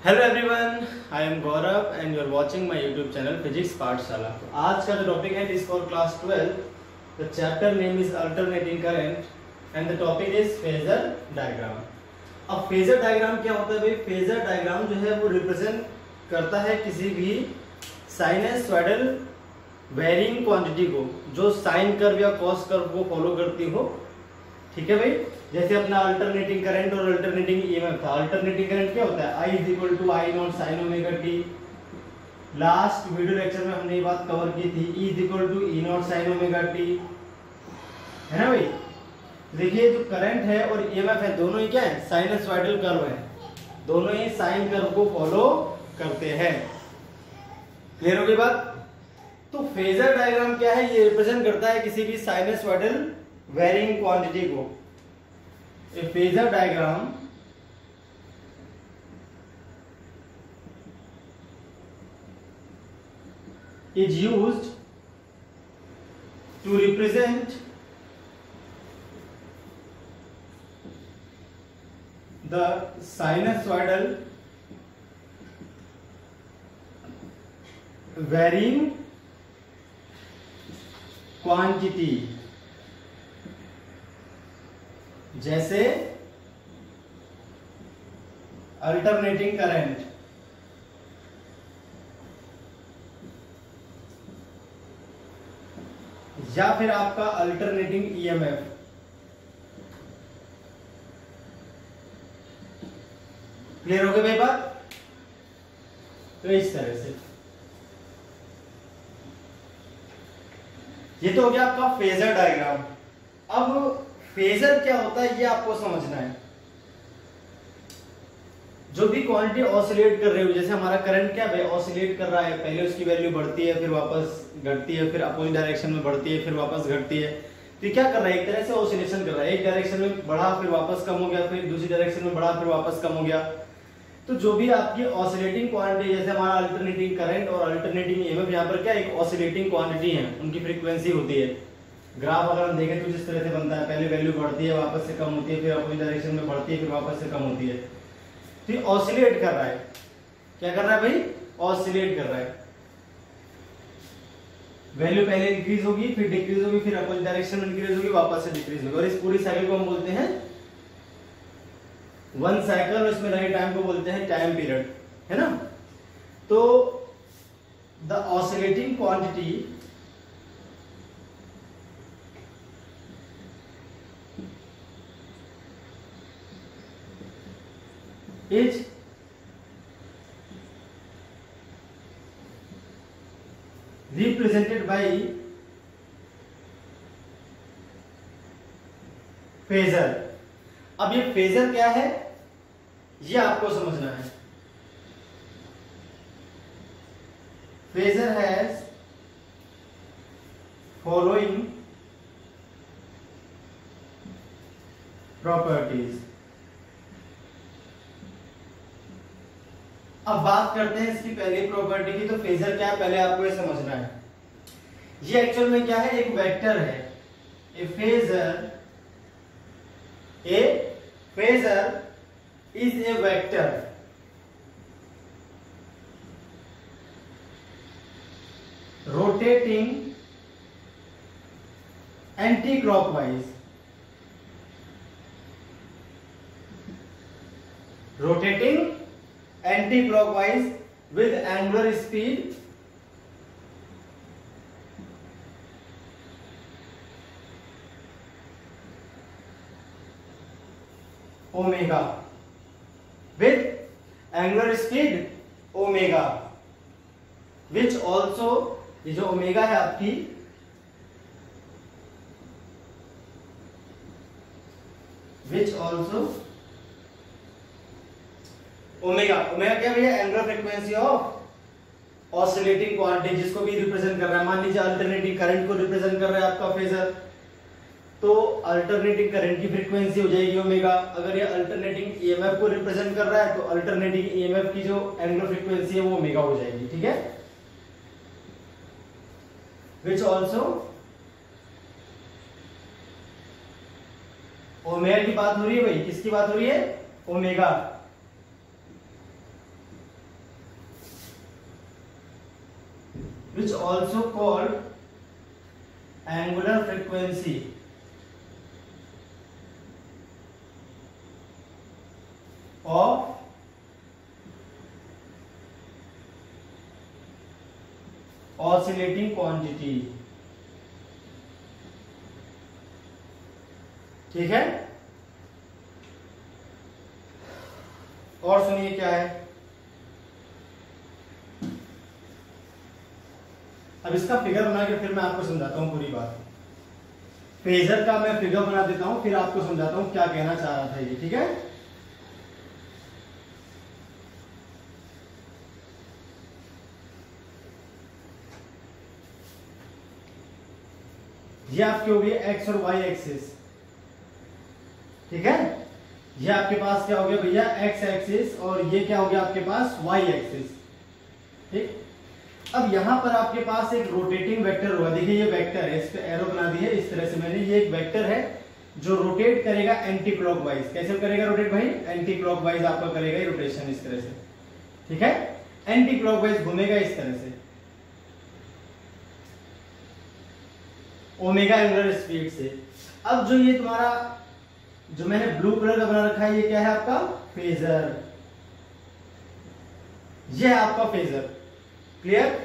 Hello everyone, I am Gaurav and you are watching my YouTube channel physics Pathshala. तो आज का जो टॉपिक है it is for class 12। The chapter name is alternating current and the topic is phasor diagram. अब phasor diagram क्या होता है भाई? फेजर डायग्राम जो है वो रिप्रेजेंट करता है किसी भी साइनसॉइडल वेरिंग क्वांटिटी को जो साइन कर्व या कॉस कर्व को फॉलो करती हो। ठीक है भाई, जैसे अपना अल्टरनेटिंग करंट और अल्टरनेटिंग ईएमएफ था। अल्टरनेटिंग करंट क्या होता है? I is to I naught sine omega t. Last video lecture में हमने ये बात कवर की थी। E is to E naught sine omega t, है ना भाई? देखिए जो करंट है और ईएमएफ है दोनों ही क्या है? साइनसॉइडल कर्व है, दोनों ही साइन कर्व को फॉलो करते हैं। क्लियर हो गई बात? तो फेजर डायग्राम क्या है? ये रिप्रेजेंट करता है किसी भी साइनसॉइडल वेरिंग क्वांटिटी को। A phasor diagram is used to represent the sinusoidal varying quantity। जैसे अल्टरनेटिंग करंट, या फिर आपका अल्टरनेटिंग ईएमएफ। क्लियर हो गई भाई बात? तो इस तरह से ये तो हो गया आपका फेजर डायग्राम। अब फेजर क्या होता है ये आपको समझना है। जो भी क्वांटिटी ऑसिलेट कर रही हो, जैसे हमारा करंट क्या है? ऑसिलेट कर रहा है, पहले उसकी वैल्यू बढ़ती है, फिर वापस घटती है, फिर अपोजिट डायरेक्शन में बढ़ती है, फिर वापस घटती है। तो क्या कर रहा है? एक तरह से ऑसिलेशन कर रहा है। एक डायरेक्शन में बढ़ा, फिर वापस कम हो गया, फिर दूसरी डायरेक्शन में बढ़ा, फिर वापस कम हो गया। तो जो भी आपकी ऑसिलेटिंग क्वांटिटी, जैसे हमारा अल्टरनेटिंग करंट और अल्टरनेटिंग ईएमएफ, यहाँ पर क्या एक ऑसिलेटिंग क्वांटिटी है, उनकी फ्रीक्वेंसी होती है। ग्राफ अगर हम देखें तो जिस तरह से बनता है, पहले वैल्यू बढ़ती है, वापस से कम होती है, फिर अपोजिट डायरेक्शन में बढ़ती है, फिर वापस से कम होती है। तो ये ऑसिलेट कर रहा है। क्या कर रहा है भाई? ऑसिलेट कर रहा है। वैल्यू पहले इंक्रीज होगी, फिर डिक्रीज होगी, फिर अपोजिट डायरेक्शन में इंक्रीज होगी, वापस से डिक्रीज होगी। और इस पूरी साइकिल को हम बोलते हैं वन साइकिल, और इसमें लगे टाइम को बोलते हैं टाइम पीरियड, है ना? तो the oscillating quantity is represented by phasor. अब ये फेजर क्या है ये आपको समझना है। Phasor has following properties. अब बात करते हैं इसकी पहली प्रॉपर्टी की। तो फेजर क्या है पहले आपको ये समझना है। ये एक्चुअल में क्या है? एक वेक्टर है। A phasor is a vector rotating anti clockwise, rotating anti-clockwise with angular speed omega, with angular speed omega, which also ये जो ओमेगा है आपकी, which also ओमेगा। ओमेगा क्या भैया? Angular frequency of oscillating quantity, जिसको भी represent कर रहा है। मान लीजिए अल्टरनेटिंग करंट को रिप्रेजेंट कर रहा है आपका फेजर, तो अल्टरनेटिंग करंट की फ्रीक्वेंसी हो जाएगी ओमेगा। अगर ये अल्टरनेटिंग ईएमएफ को रिप्रेजेंट कर रहा है तो अल्टरनेटिंग ईएमएफ की जो एंगुलर फ्रीक्वेंसी है वो ओमेगा हो जाएगी। ठीक है? which also ओमेगा की बात हो रही है भाई, किसकी बात हो रही है? Omega. which also called angular frequency of oscillating quantity। ठीक है, और सुनिए क्या है। अब इसका फिगर बना के फिर मैं आपको समझाता हूं पूरी बात। फेजर का मैं फिगर बना देता हूं, फिर आपको समझाता हूं क्या कहना चाह रहा था ये। ठीक है, ये आपके हो गई एक्स और वाई एक्सिस। ठीक है, ये आपके पास क्या हो गया भैया, एक्स एक्सिस, और ये क्या हो गया आपके पास, वाई एक्सिस। ठीक, अब यहां पर आपके पास एक रोटेटिंग वेक्टर होगा। देखिए ये वेक्टर है, इस पे एरो बना दी है इस तरह से मैंने। ये एक वेक्टर है जो रोटेट करेगा एंटी क्लॉकवाइज। कैसे करेगा रोटेट भाई, एंटी क्लॉकवाइज आपका करेगा ये रोटेशन इस तरह से। ठीक है, एंटी क्लॉकवाइज घूमेगा इस तरह से ओमेगा एंगुलर स्पीड से। अब जो ये तुम्हारा जो मैंने ब्लू कलर का बना रखा है, ये क्या है आपका फेजर। ये है आपका फेजर। क्लियर,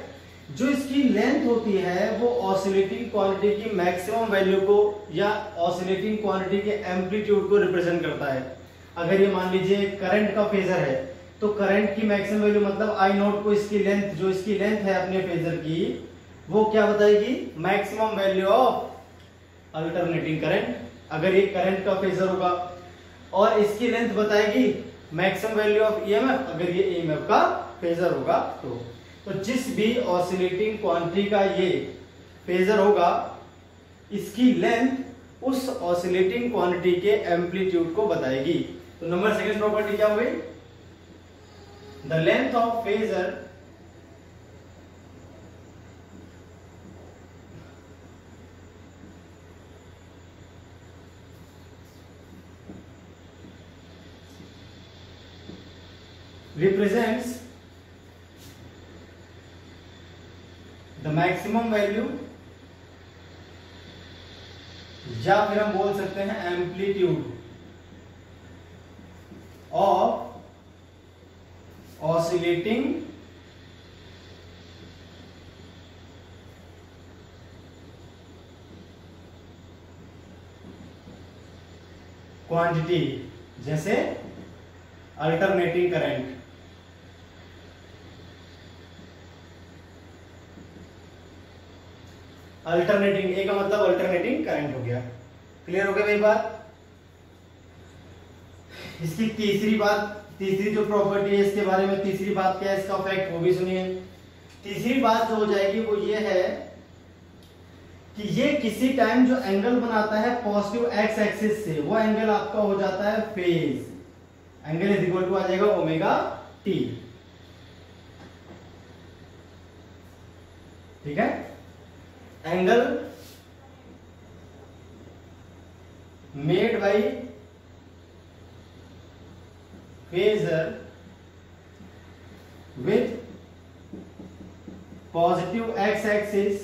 जो इसकी लेंथ होती है वो ऑसिलेटिंग क्वांटिटी की मैक्सिमम वैल्यू को या ऑसिलेटिंग क्वांटिटी के एम्पलीट्यूड को रिप्रेजेंट करता है। अगर ये मान लीजिए करंट का फेजर है तो करंट की मैक्सिमम वैल्यू मतलब आई नॉट को इसकी लेंथ, जो इसकी लेंथ है अपने फेजर की, वो क्या बताएगी, maximum value of alternating current. अगर ये करंट का फेजर होगा, और इसकी लेंथ बताएगी मैक्सिमम वैल्यू ऑफ ईएमएफ, अगर ये ईएमएफ का फेजर होगा तो जिस भी ऑसिलेटिंग क्वांटिटी का ये फेजर होगा, इसकी लेंथ उस ऑसिलेटिंग क्वांटिटी के एम्पलीट्यूड को बताएगी। तो नंबर सेकंड प्रॉपर्टी क्या हो गई, the length of phasor represents the maximum value, या फिर हम बोल सकते हैं एम्पलीट्यूड ऑफ ऑसिलेटिंग क्वांटिटी, जैसे अल्टरनेटिंग करंट। अल्टरनेटिंग, ए का मतलब अल्टरनेटिंग करंट हो गया। क्लियर हो गया मेरी बात। इसकी तीसरी जो प्रॉपर्टी है इसके बारे में, तीसरी बात क्या है, इसका इफेक्ट वो भी सुनिए। तीसरी बात जो हो जाएगी वो ये है कि ये किसी टाइम जो एंगल बनाता है पॉजिटिव एक्स एक्सिस से, वो एंगल आपका हो जाता है phase. Angle is equal to आ जाएगा ओमेगा टी। ठीक है, angle made by phasor with positive x-axis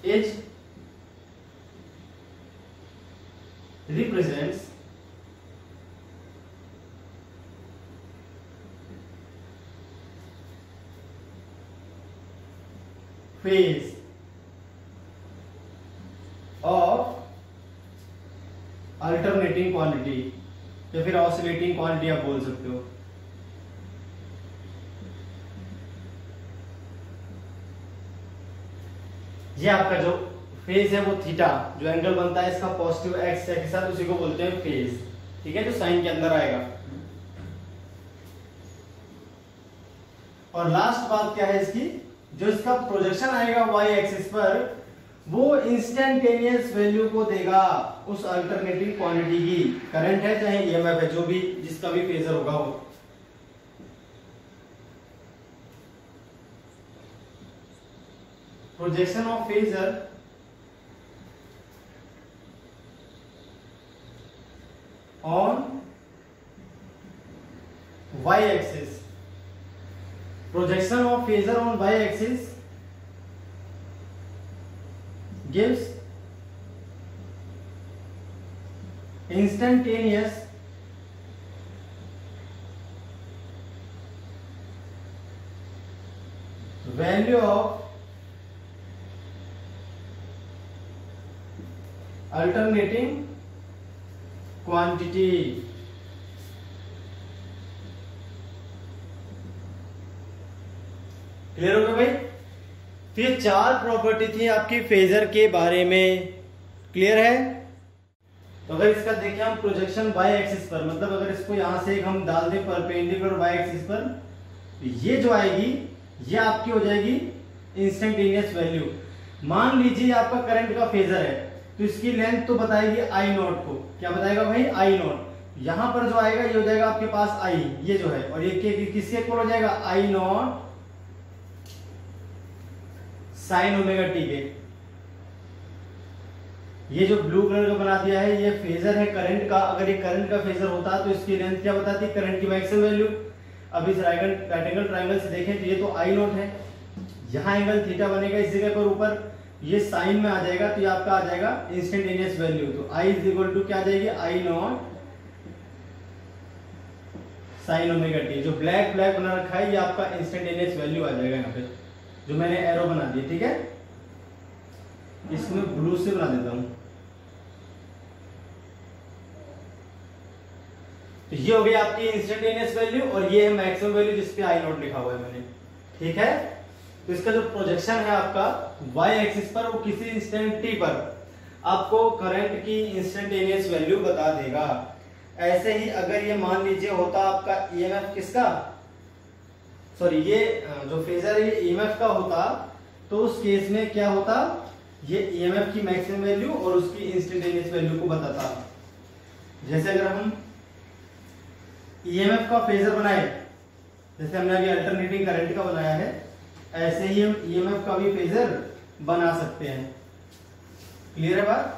is represents phase of alternating quantity या फिर ऑसिलेटिंग क्वांटिटी आप बोल सकते हो। ये आपका जो फेज है वो थीटा, जो एंगल बनता है इसका पॉजिटिव एक्स के साथ, उसी को बोलते हैं फेज। ठीक है, जो साइन के अंदर आएगा। और लास्ट बात क्या है इसकी, जो इसका प्रोजेक्शन आएगा वाई एक्सिस पर, वो इंस्टेंटेनियस वैल्यू को देगा उस अल्टरनेटिंग क्वांटिटी की। करंट है चाहे ईएमएफ है, जो भी जिसका भी फेजर होगा वो। Projection of phasor on y-axis. Projection of phasor on y-axis gives instantaneous value of alternating quantity. Clear हो गया भाई? तो ये चार प्रॉपर्टी थी आपकी फेजर के बारे में, क्लियर है? तो अगर इसका देखें हम प्रोजेक्शन वाई एक्सिस पर, मतलब अगर इसको यहां से हम डाल दें परपेंडिकुलर वाई एक्सिस पर, तो ये जो आएगी ये आपकी हो जाएगी इंस्टेंटेनियस वैल्यू। मान लीजिए आपका करंट का फेजर है, तो इसकी लेंथ तो बताएगी आई नॉट को। क्या बताएगा भाई? आई नॉट। यहां पर जो आएगा ये हो जाएगा आपके पास आई, ये जो है, और ये किसके इक्वल हो जाएगा? I naught sine omega t के। ये जो ब्लू कलर का बना दिया है ये फेजर है करंट का। अगर ये करंट का फेजर होता तो इसकी लेंथ क्या बताती? करंट की मैक्सिमम वैल्यू। अब इस राइट एंगल ट्रायंगल से देखें तो ये तो आई नॉट है, यहां एंगल थीटा बनेगा इस जगह पर ऊपर, ये साइन में आ जाएगा, तो ये आपका आ जाएगा इंस्टेंटेनियस वैल्यू। तो आई इज इक्वल टू क्या आ जाएगी? I naught sine omega T. जो ब्लैक ब्लैक बना रखा है ये आपका इंस्टेंटेनियस वैल्यू आ जाएगा यहाँ पे, जो मैंने एरो बना दिया, ठीक है? इसमें ब्लू से बना देता हूं। तो ये हो गई आपकी इंस्टेंटेनियस वैल्यू, और ये है मैक्सिमम वैल्यू जिसपे आई नॉट लिखा हुआ है मैंने, ठीक है? तो इसका जो प्रोजेक्शन है आपका वाई एक्सिस पर, वो किसी इंस्टेंट टी पर आपको करंट की इंस्टेंटेनियस वैल्यू बता देगा। ऐसे ही अगर ये मान लीजिए होता आपका ईएमएफ किसका, सॉरी ये जो फेजर है ईएमएफ का होता, तो उस केस में क्या होता? ये ईएमएफ की मैक्सिमम वैल्यू और उसकी इंस्टेंटेनियस वैल्यू को बताता। जैसे अगर हम ईएमएफ का फेजर बनाए, जैसे हमने अभी अल्टरनेटिंग करंट का बनाया है, ऐसे ही हम ईएमएफ का भी फेजर बना सकते हैं। क्लियर है बात?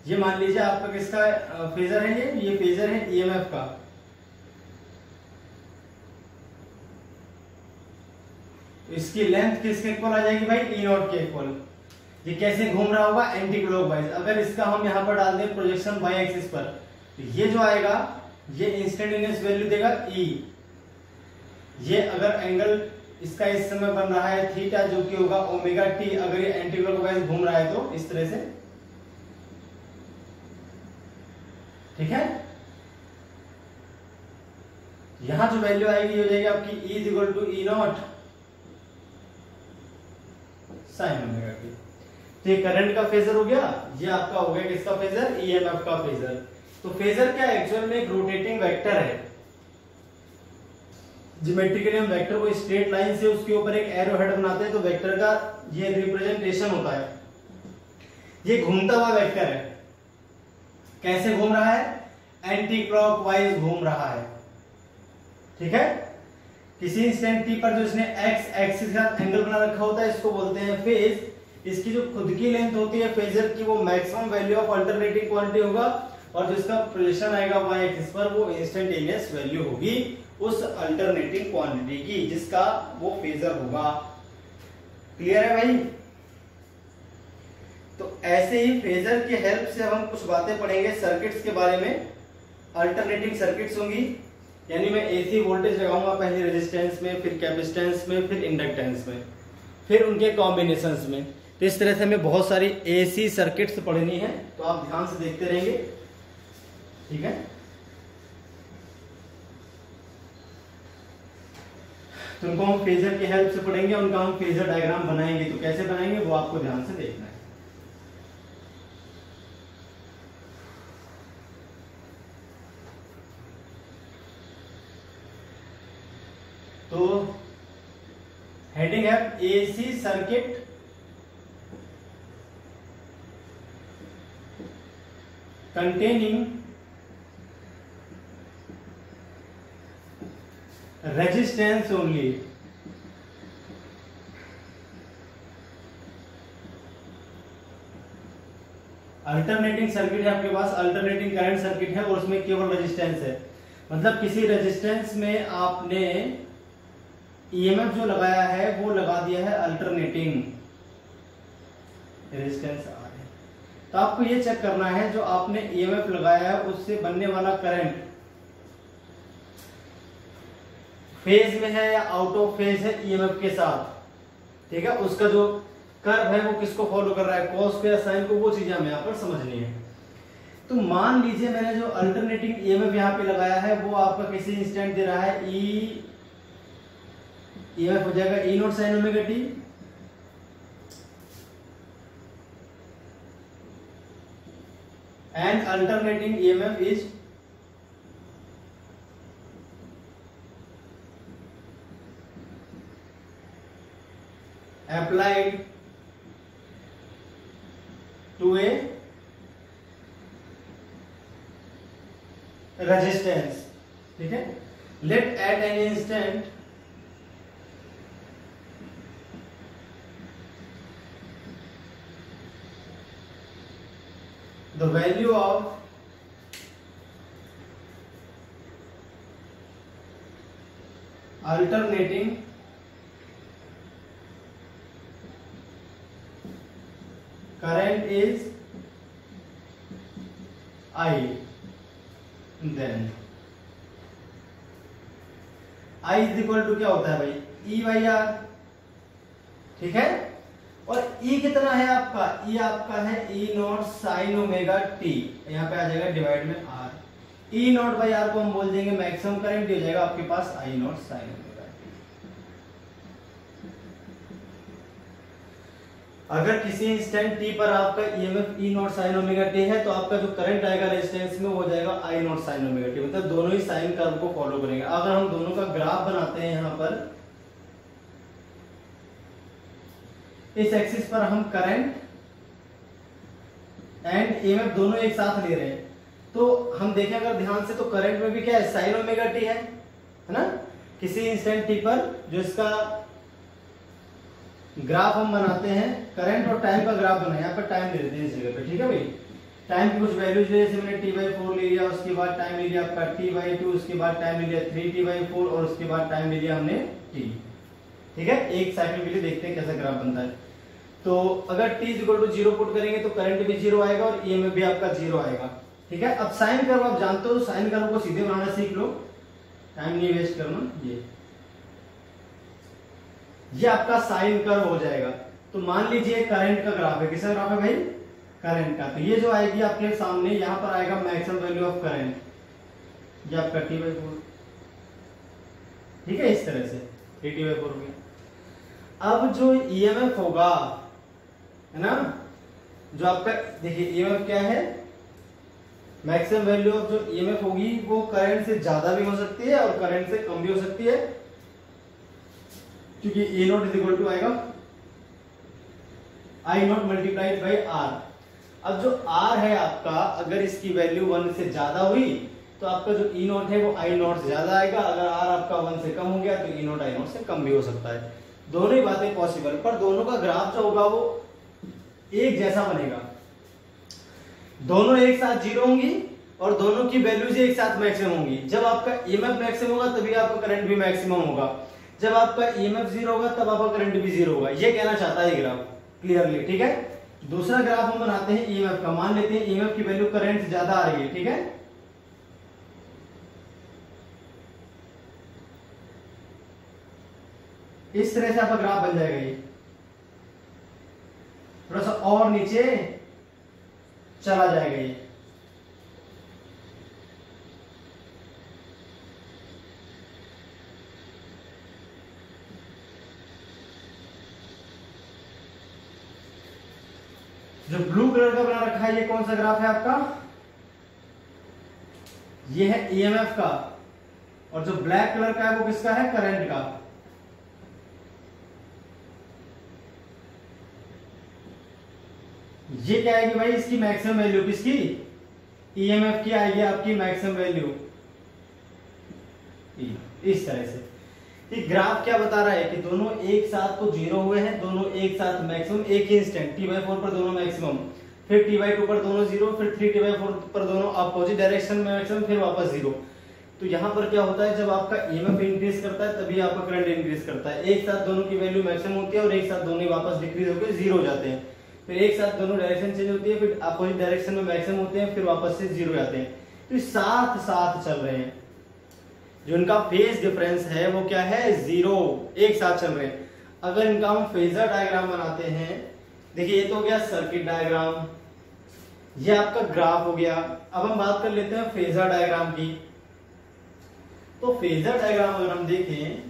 ये मान लीजिए आपका किसका फेजर है? ये फेजर है ईएमएफ का। तो इसकी लेंथ किसके इक्वल आ जाएगी भाई? ई नॉट के इक्वल। ये कैसे घूम रहा होगा? Anti clockwise. अगर इसका हम यहां पर डाल दें प्रोजेक्शन वाई एक्सिस पर, तो ये जो आएगा ये इंस्टेंटेनियस वैल्यू देगा ई। ये अगर एंगल इसका इस समय बन रहा है थीटा, जो कि होगा ओमेगा टी, अगर ये एंटी क्लॉकवाइज घूम रहा है तो इस तरह से, ठीक है? यहां जो वैल्यू आएगी ये हो जाएगी आपकी E is equal to E naught sine omega t. तो ये करंट का फेजर हो गया, ये आपका हो गया किसका फेजर? ईएमएफ का फेजर। तो फेजर क्या एक्चुअल में एक रोटेटिंग वेक्टर है। ज्योमेट्रिकली हम वेक्टर को स्ट्रेट लाइन से उसके ऊपर एक एरो हेड बनाते हैं, तो वेक्टर का ये रिप्रेजेंटेशन होता है। ये घूमता हुआ वेक्टर है। कैसे घूम रहा है? एंटी क्लॉकवाइज घूम रहा है, ठीक है? किसी इंस्टेंट टी पर जो इसने एक्स एक्सिस के साथ एंगल बना रखा होता है, इसको बोलते हैं फेज। इसकी जो खुद की लेंथ होती है फेजर की, वो maximum value of alternating quantity होगा, और जिसका प्रोजेक्शन आएगा वाई एक्सिस पर, वो इंस्टेंटेनियस वैल्यू होगी उस अल्टरनेटिंग क्वांटिटी की, जिसका वो फेजर होगा। क्लियर है भाई? तो ऐसे ही फेजर की हेल्प से हम कुछ बातें पढ़ेंगे सर्किट्स के बारे में। अल्टरनेटिंग सर्किट्स होंगी, यानी मैं एसी वोल्टेज लगाऊंगा पहले रेजिस्टेंस में, फिर कैपेसिटेंस में, फिर इंडक्टेंस में, फिर उनके कॉम्बिनेशंस में। तो इस तरह से हमें बहुत सारी एसी सर्किट्स पढ़नी है, तो आप ध्यान से देखते रहेंगे, ठीक है? तो उनको हम फेजर की हेल्प से पढ़ेंगे, उनका हम फेजर डायग्राम बनाएंगे। तो कैसे बनाएंगे वो आपको ध्यान से देखना है। तो हेडिंग है AC circuit containing resistance only. Alternating circuit है आपके पास, अल्टरनेटिंग करंट सर्किट है और उसमें केवल रेजिस्टेंस है, मतलब किसी रेजिस्टेंस में आपने ईएमएफ जो लगाया है वो लगा दिया है अल्टरनेटिंग रेजिस्टेंस आर है। तो आपको ये चेक करना है जो आपने ईएमएफ लगाया है उससे बनने वाला करंट फेज में है या आउट ऑफ फेज है ईएमएफ के साथ, ठीक है। उसका जो कर्व है वो किसको फॉलो कर रहा है, कॉस को या साइन को, वो चीजें हमें यहाँ पर समझनी है। तो मान लीजिए मैंने जो अल्टरनेटिंग ईएमएफ यहाँ पे लगाया है वो आपका किसी इंस्टेंट दे रहा है ईएमएफ हो जाएगा E naught sine omega t, and alternating EMF is applied to a resistance, ठीक है। Let at any instant the value of alternating current is I, then I is equal to क्या होता है भाई, E बाई आर, ठीक है। और E कितना है आपका, E आपका है E naught sine omega t, यहाँ पे आ जाएगा डिवाइड में R, E naught by R को हम बोल देंगे मैक्सिमम करंट, हो जाएगा आपके पास I नॉट साइन ओमेगा। अगर किसी इंस्टेंट t पर आपका EMF E naught sine omega t है तो आपका जो करंट आएगा रेजिस्टेंस में वो जाएगा I naught sine omega T, मतलब दोनों ही साइन कर्व को फॉलो करेंगे। अगर हम दोनों का ग्राफ बनाते हैं, यहाँ पर इस एक्सिस पर हम करंट एंड ईएमएफ दोनों एक साथ ले रहे हैं, तो हम देखें अगर ध्यान से तो करंट में भी क्या है, साइन ओमेगा टी है ना। किसी इंस्टेंट t पर जो इसका ग्राफ हम बनाते हैं, करंट और टाइम का ग्राफ बनाए, यहाँ पर टाइम ले लेते हैं इस जगह पे, ठीक है भाई। टाइम की कुछ वैल्यूज ले, जैसे मैंने t/4 ले लिया, उसके बाद टाइम ले लिया आपका t/2, उसके बाद टाइम ले लिया 3t/4 और उसके बाद टाइम ले लिया हमने t, ठीक है। एक साइकिल के लिए देखते हैं कैसा ग्राफ बनता है। तो अगर t इक्वल टू 0 पुट करेंगे तो करंट भी 0 आएगा और ईएमएफ भी आपका 0 आएगा, ठीक है। अब साइन कर्व आप जानते हो, साइन कर्व को सीधे बनाना सीख लो, टाइम नहीं वेस्ट करना। ये आपका साइन कर्व हो जाएगा। तो मान लीजिए करंट का ग्राफ है, किसका ग्राफ है भाई, करंट का। तो ये जो आएगी आपके सामने, यहाँ पर आएगा मैक्सिमम वैल्यू ऑफ करंट, ये आपका t/4, ठीक है, इस तरह से t/4 हो गया। अब जो ईएमएफ होगा, है ना, जो आपका देखिए ईएमएफ क्या है, मैक्सिमम वैल्यू ऑफ जो ईएमएफ होगी वो करंट से ज्यादा भी हो सकती है और करंट से कम भी हो सकती है, क्योंकि ए नॉट इज इक्वल टू आएगा आई नॉट मल्टीप्लाइड बाई आर। अब जो आर है आपका, अगर इसकी वैल्यू 1 से ज्यादा हुई तो आपका जो ई नॉट है वो आई नॉट से ज्यादा आएगा, अगर आर आपका 1 से कम हो गया तो ई नॉट आई नॉट से कम भी हो सकता है। दोनों ही बातें पॉसिबल, पर दोनों का ग्राफ जो होगा वो एक जैसा बनेगा, दोनों एक साथ 0 होंगी और दोनों की वैल्यूज एक साथ मैक्सिमम होंगी। जब आपका ईएमएफ मैक्सिमम होगा तभी आपका करंट भी मैक्सिमम होगा, जब आपका ईएमएफ 0 होगा तब आपका करंट भी 0 होगा। ये कहना चाहता है ग्राफ क्लियरली, ठीक है। दूसरा ग्राफ हम बनाते हैं ईएमएफ का, मान लेते हैं ईएमएफ की वैल्यू करंट से ज्यादा आ रही है, ठीक है। इस तरह से आपका ग्राफ बन जाएगा, ये थोड़ा सा और नीचे चला जाएगा ये, जो ब्लू कलर का बना रखा है ये कौन सा ग्राफ है आपका, ये है ईएमएफ का, और जो ब्लैक कलर का है वो किसका है, करंट का। ये क्या आएगी भाई, इसकी मैक्सिमम वैल्यू किसकी, ईएमएफ की आएगी आपकी मैक्सिमम वैल्यू इस तरह से। ये ग्राफ क्या बता रहा है कि दोनों एक साथ तो जीरो हुए हैं, दोनों एक साथ मैक्सिमम एक ही इंस्टेंट t/4 पर दोनों मैक्सिमम, फिर t/2 पर दोनों जीरो, फिर 3t/4 पर दोनों अपोजिट डायरेक्शन में मैक्सिमम, फिर वापस जीरो। तो यहाँ पर क्या होता है, जब आपका ईएमएफ इंक्रीज करता है तभी आपका करंट इंक्रीज करता है। एक साथ दोनों की वैल्यू मैक्सिमम होती है और एक साथ दोनों वापस डिक्रीज होकर जीरो हो जाते हैं। फिर एक साथ दोनों डायरेक्शन चेंज होती है, फिर अपोजिट डायरेक्शन में मैक्सिमम होते हैं, फिर वापस से जीरो जाते हैं। तो साथ साथ चल रहे हैं, जो इनका फेज डिफरेंस है वो क्या है, जीरो, एक साथ चल रहे हैं। अगर इनका हम फेजर डायग्राम बनाते हैं, देखिए ये तो हो गया सर्किट डायग्राम, ये आपका ग्राफ हो गया। अब हम बात कर लेते हैं फेजर डायग्राम की। तो फेजर डायग्राम अगर हम देखें,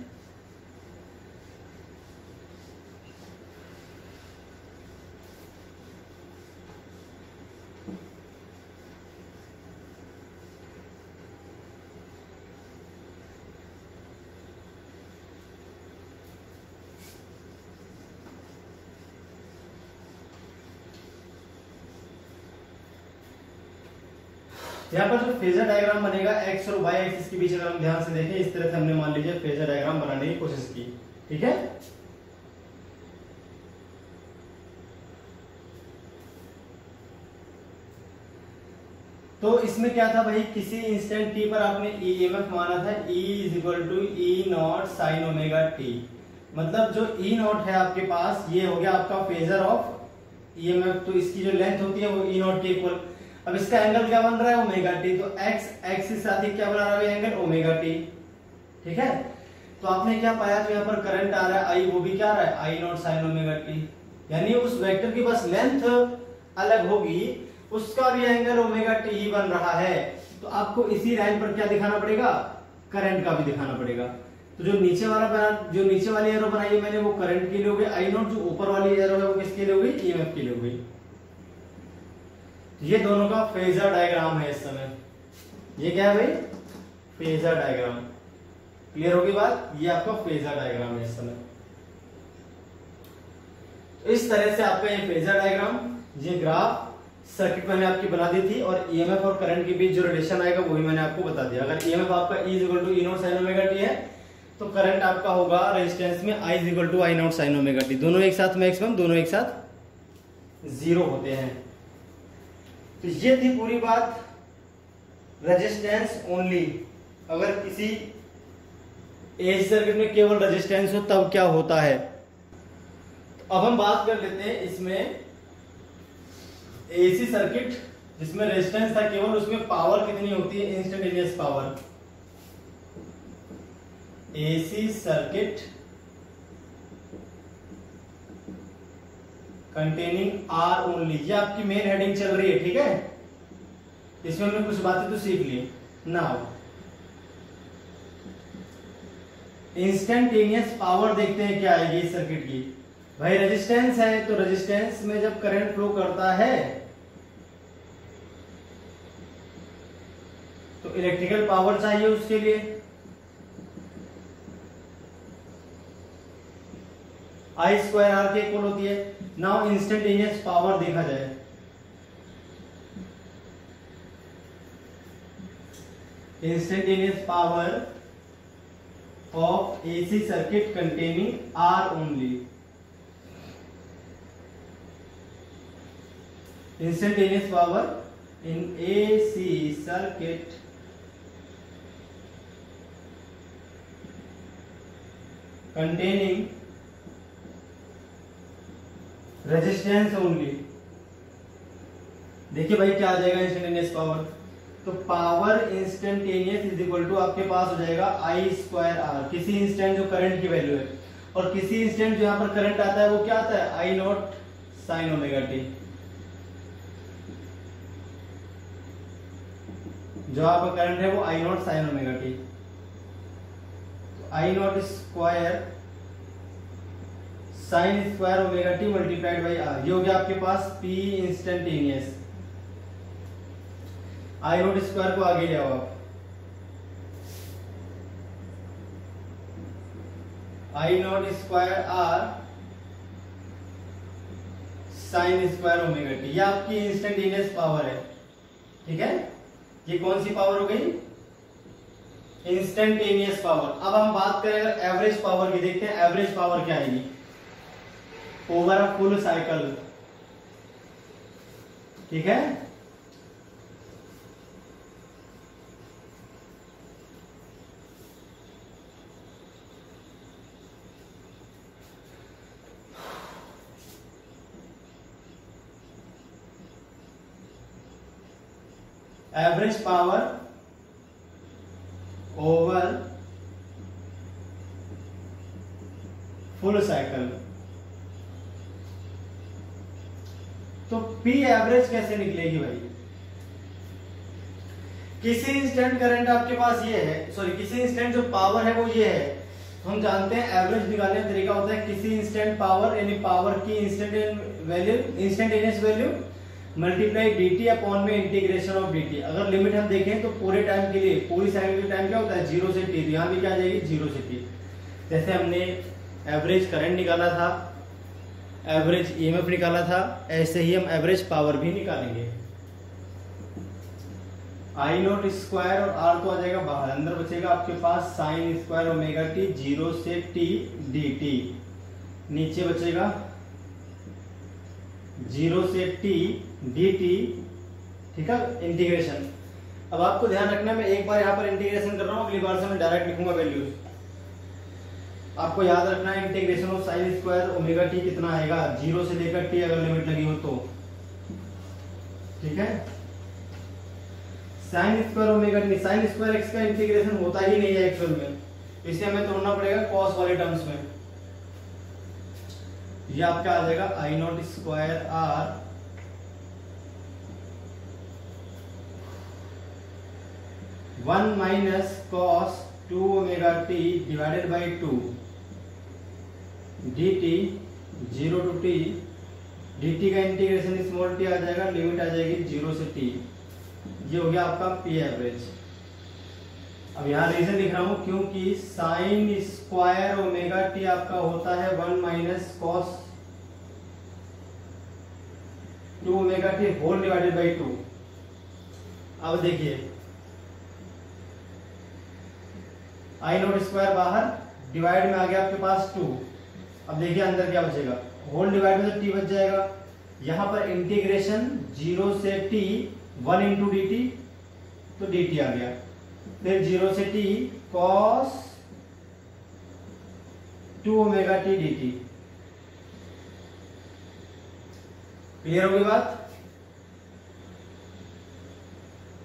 यहाँ पर जो फेजर डायग्राम बनेगा एक्स और वाई एक्सिस के बीच, अगर हम ध्यान से देखें इस तरह से हमने मान लीजिए फेजर डायग्राम बनाने की कोशिश की, ठीक है। तो इसमें क्या था भाई, किसी इंस्टेंट टी पर आपने ईएमएफ माना था E = E0 sin omega T. मतलब जो E0 है आपके पास, ये हो गया आपका फेजर ऑफ ईएमएफ। तो इसकी जो लेंथ होती है वो E0 के इक्वल। अब इसका एंगल क्या बन रहा है, ओमेगा टी। तो एक्स के साथ ही क्या बना रहा है एंगल, ओमेगा टी, ठीक है। तो आपने क्या पाया, जो यहाँ पर करंट आ रहा है आई, वो भी क्या आ रहा है I0 sin ओमेगा टी। यानी उस वेक्टर की बस लेंथ अलग होगी, उसका भी एंगल ओमेगा टी ही बन रहा है। तो आपको इसी लाइन पर क्या दिखाना पड़ेगा, करंट का भी दिखाना पड़ेगा। तो जो नीचे वाली एरो बनाई है मैंने वो करंट के लिए हो गई I0, जो ऊपर वाली एरो है वो किसके लिए हो गई, ईएमएफ के लिए हो गई। ये दोनों का फेजर डायग्राम है इस समय। ये क्या है भाई, फेजर डायग्राम। क्लियर होगी बात, ये आपका फेजर डायग्राम है इस समय। इस तरह से आपका ये फेजर डायग्राम, ये ग्राफ सर्किट मैंने आपकी बना दी थी, और ईएमएफ और करंट के बीच जो रिलेशन आएगा वो भी मैंने आपको बता दिया। अगर ईएमएफ आपका E = E0 sin omega t है, तो करंट आपका होगा रेजिस्टेंस में I = I0 sin omega T. दोनों एक साथ मैक्सिमम, दोनों एक साथ जीरो होते हैं। तो ये थी पूरी बात रेजिस्टेंस ओनली। अगर किसी एसी सर्किट में केवल रेजिस्टेंस हो तब क्या होता है। तो अब हम बात कर लेते हैं इसमें एसी सर्किट जिसमें रेजिस्टेंस था केवल, उसमें पावर कितनी होती है, instantaneous power. AC circuit containing R only, ये आपकी मेन हेडिंग चल रही है, ठीक है। इसमें हमने कुछ बातें तो सीख ली। नाउ इंस्टेंटेनियस पावर देखते हैं क्या आएगी इस सर्किट की। भाई रेजिस्टेंस है, तो रेजिस्टेंस में जब करंट फ्लो करता है तो इलेक्ट्रिकल पावर चाहिए उसके लिए। I² R के इक्वल होती है। नाउ इंस्टेंटेनियस पावर देखा जाए, instantaneous power of AC circuit containing R only. Instantaneous power in AC circuit containing resistance only. देखिए भाई क्या आ जाएगा इंस्टेंटेनियस पावर, तो power instantaneous is equal to आपके पास हो जाएगा I² R। किसी इंस्टेंट जो करंट की वैल्यू है, और किसी इंस्टेंट जो यहाँ पर करंट आता है वो क्या आता है, I0 sin ओमेगा टी। जो आपका करंट है वो I0 sin omega T. I0² sin² omega T multiplied by R। ये हो गया आपके पास P इंस्टेंटेनियस। I0² को आगे ले आओ आप, I0² R sin² omega t. ये आपकी इंस्टेंटेनियस पावर है, ठीक है। ये कौन सी पावर हो गई? Instantaneous power. अब हम बात करें अगर एवरेज पावर की, देखते हैं एवरेज पावर क्या आएगी ओवर अ फुल साइकिल। ठीक है, average power over full cycle. तो पी एवरेज कैसे निकलेगी भाई? किसी इंस्टेंट करंट आपके पास ये है, सॉरी किसी इंस्टेंट जो पावर है वो ये है, तो हम जानते हैं एवरेज निकालने का तरीका होता है किसी इंस्टेंट पावर यानी पावर की instantaneous value multiply dt upon में इंटीग्रेशन ऑफ dt। अगर लिमिट हम देखें तो पूरे टाइम के लिए, पूरी साइकिल के टाइम क्या होता है 0 से t, तो यहाँ भी क्या आ जाएगी 0 से t। जैसे हमने एवरेज करंट निकाला था, एवरेज ईएमएफ निकाला था, ऐसे ही हम एवरेज पावर भी निकालेंगे। आई नॉट स्क्वायर और आर तो आ जाएगा बाहर, अंदर बचेगा आपके पास साइन स्क्वायर ओमेगा टी 0 से t dt, नीचे बचेगा 0 से t dt। ठीक है, इंटीग्रेशन। अब आपको ध्यान रखना, मैं एक बार यहाँ पर इंटीग्रेशन कर रहा हूँ, अगली बार से मैं डायरेक्ट लिखूंगा वैल्यूज। आपको याद रखना है integration of sine square omega T कितना आएगा 0 से लेकर t अगर लिमिट लगी हो तो। ठीक है, sine square omega t, sine square x का इंटीग्रेशन होता ही नहीं है एक्चुअल में, इसे हमें तोड़ना पड़ेगा कॉस वाले टर्म्स में। ये आपका आ जाएगा I naught square R one minus cos 2 omega t divided by 2 dt 0 to t, dt का इंटीग्रेशन स्मॉल t आ जाएगा, लिमिट आ जाएगी 0 से t। ये हो गया आपका पी एवरेज। अब यहाँ रीजन लिख रहा हूं क्योंकि साइन स्क्वायर ओमेगा टी आपका होता है 1 minus cos 2 omega t whole divided by 2। अब देखिए आई नॉट स्क्वायर बाहर, डिवाइड में आ गया आपके पास 2। अब देखिए अंदर क्या बचेगा, होल डिवाइड में तो t बच जाएगा, यहां पर इंटीग्रेशन 0 से t 1 इंटू डी टी, तो dt आ गया, फिर 0 से t cos 2 omega T dt। Clear होगी बात?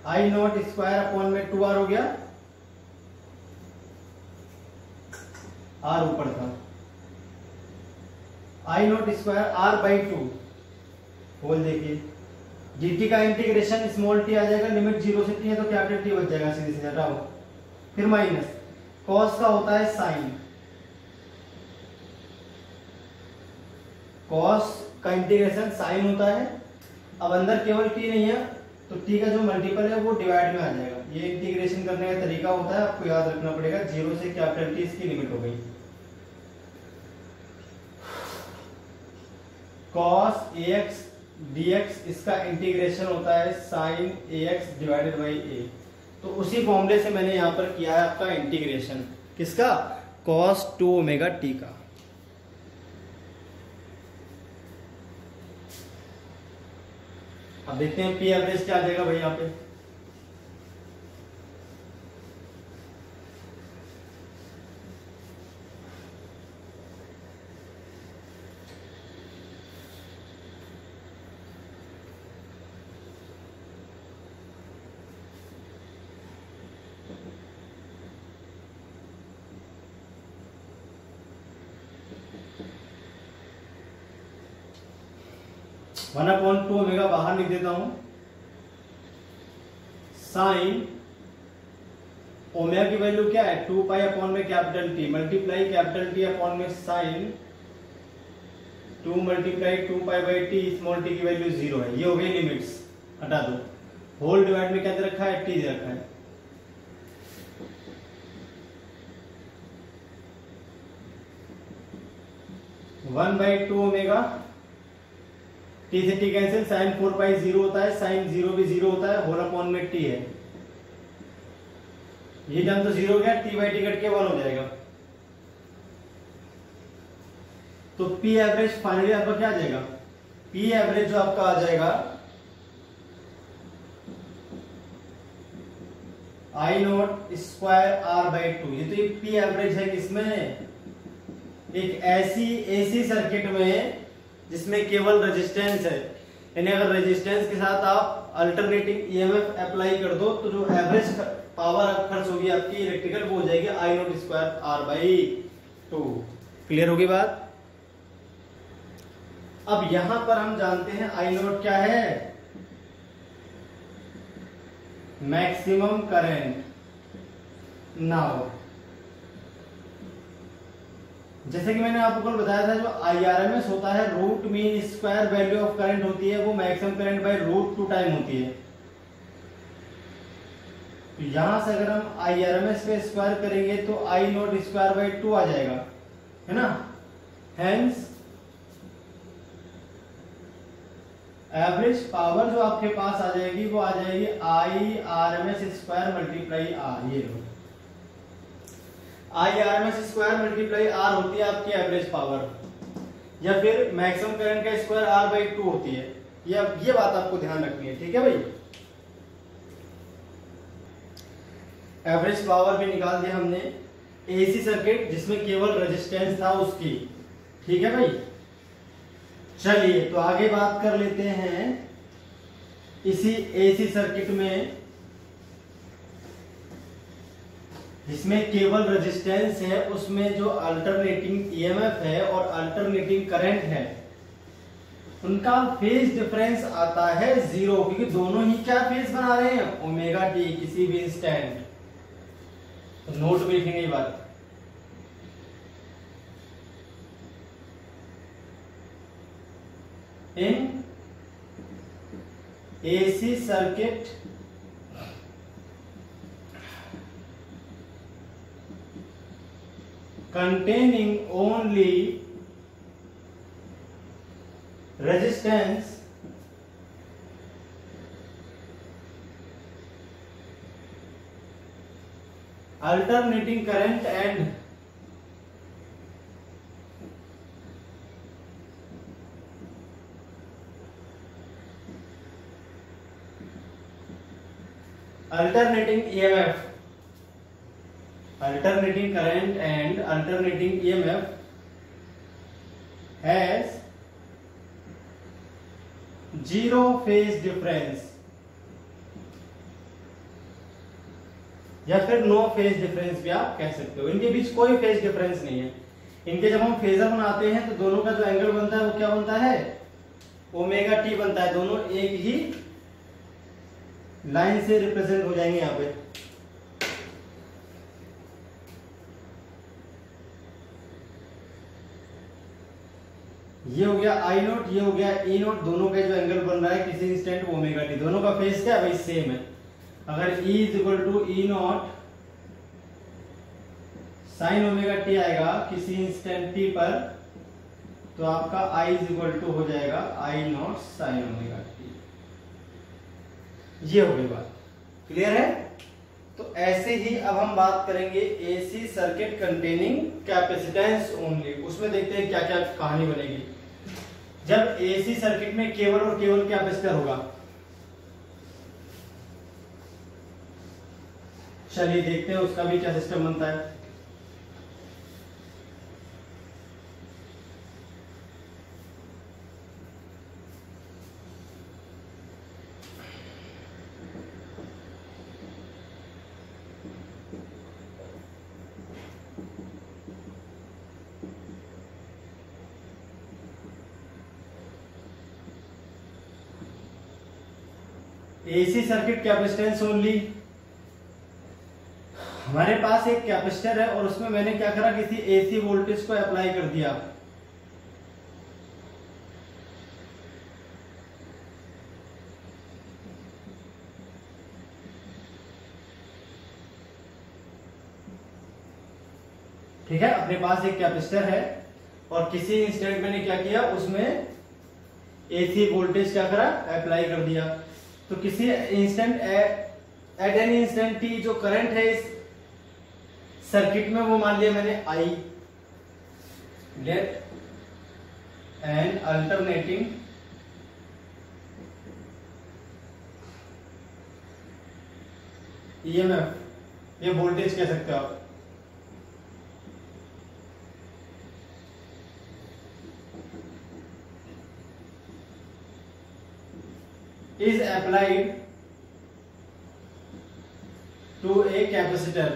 आई नॉट स्क्वायर अपॉन में 2r हो गया, r ऊपर था, I naught square r by 2 whole. देखिए dt का इंटीग्रेशन स्मॉल t आ जाएगा, लिमिट 0 से t है तो कैपिटल T बच जाएगा, सीधे सीधे हटाओ, फिर माइनस cos का होता है साइन, cos का इंटीग्रेशन साइन होता है। अब अंदर केवल t नहीं है तो t का जो मल्टीपल है वो डिवाइड में आ जाएगा। ये इंटीग्रेशन करने का तरीका होता है, आपको याद रखना पड़ेगा। 0 से कैपिटल T इसकी लिमिट हो गई। cos ax dx इसका इंटीग्रेशन होता है sin ax divided by a। तो उसी फॉर्मूले से मैंने यहां पर किया है आपका इंटीग्रेशन, किसका? cos 2 ओमेगा t का। अब देखते हैं पी एवरेज क्या आ जाएगा भाई यहाँ पे। वन अपॉन 2 ओमेगा बाहर लिख देता हूं, साइन ओमेगा की वैल्यू क्या है 2 पाई अपॉन में capital T multiply capital T upon में sine 2 multiply 2 pi by T, small T की वैल्यू 0 है। ये हो गई लिमिट्स, हटा दो। होल डिवाइड में क्या दे रखा है? टी दे रखा है। वन बाई 2 ओमेगा, टी से टी कैंसिल, साइन 4 पाई 0 होता है, साइन 0 भी 0 होता है, होल अपॉन में टी है। ये टर्म तो 0 हो गया, टी बाई टी कट के 1 हो जाएगा। तो पी एवरेज फाइनली आपका क्या आ जाएगा, पी एवरेज जो आपका आ जाएगा I naught square R by 2। ये तो ये पी एवरेज है किसमें, एक ऐसी एसी सर्किट में जिसमें केवल रेजिस्टेंस है, यानी अगर रेजिस्टेंस के साथ आप अल्टरनेटिंग ईएमएफ अप्लाई कर दो तो जो एवरेज पावर खर्च होगी आपकी इलेक्ट्रिकल वो हो जाएगी I naught square R by 2। Clear होगी बात। अब यहां पर हम जानते हैं आई नॉट क्या है, मैक्सिमम करंट। नाउ जैसे कि मैंने आपको कल बताया था, जो आईआरएमएस होता है root mean square value of current होती है, वो maximum current by root 2 time होती है। तो यहां से अगर हम आईआरएमएस पे स्क्वायर करेंगे तो आई नॉट स्क्वायर बाय 2 आ जाएगा, है ना। हेंस एवरेज पावर जो आपके पास आ जाएगी वो आ जाएगी I R M S square multiply R. ये लो, I R M S square multiply R होती है आपकी एवरेज पावर, या फिर मैक्सिमम करंट का स्क्वायर आर बाई 2 होती है। ये बात आपको ध्यान रखनी है, ठीक है भाई। एवरेज पावर भी निकाल दिया हमने एसी सर्किट जिसमें केवल रेजिस्टेंस था उसकी, ठीक है भाई। चलिए तो आगे बात कर लेते हैं इसी एसी सर्किट में जिसमें केवल रेजिस्टेंस है, उसमें जो अल्टरनेटिंग ईएमएफ है और अल्टरनेटिंग करंट है उनका फेज डिफरेंस आता है 0, क्योंकि दोनों ही क्या फेज बना रहे हैं, ओमेगा टी किसी भी इंस्टेंट। तो नोट में लिखेंगे ये बात। In AC circuit containing only resistance, alternating current and alternating EMF, alternating current and alternating EMF has 0 phase difference या फिर नो फेज डिफरेंस भी आप कह सकते हो। इनके बीच कोई फेज डिफरेंस नहीं है। इनके जब हम फेजर बनाते हैं तो दोनों का जो एंगल बनता है वो क्या बनता है, ओमेगा टी बनता है। दोनों एक ही लाइन से रिप्रेजेंट हो जाएंगे यहां पे। ये हो गया आई नोट, ये हो गया ई नोट। दोनों का जो एंगल बन रहा है किसी इंस्टेंट ओमेगा टी, दोनों का फेज क्या है भाई, सेम है। अगर E is equal to E naught sine omega t आएगा किसी इंस्टेंट टी पर, तो आपका I इज इक्वल टू हो जाएगा I naught sine omega t. ये हो गई बात, क्लियर है। तो ऐसे ही अब हम बात करेंगे AC circuit containing capacitance only. उसमें देखते हैं क्या क्या कहानी बनेगी जब एसी सर्किट में केवल और केवल कैपेसिटर होगा। चलिए देखते हैं उसका भी क्या सिस्टम बनता है। AC circuit capacitance only. हमारे पास एक कैपेसिटर है और उसमें मैंने क्या करा, किसी एसी वोल्टेज को अप्लाई कर दिया। ठीक है, अपने पास एक कैपेसिटर है और किसी इंस्टेंट मैंने क्या किया, उसमें एसी वोल्टेज क्या करा, अप्लाई कर दिया। तो किसी instant at any instant t जो करंट है इस सर्किट में वो मान लिया मैंने I, let an alternating EMF, ये वोल्टेज कह सकते हो आप, is applied to a capacitor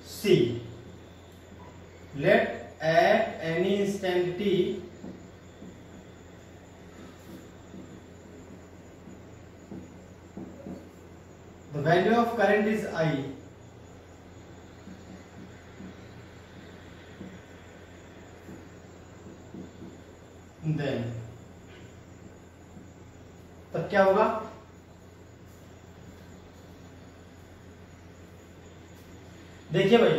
C. Let at any instant t the value of current is I. Then तब क्या होगा? देखिए भाई,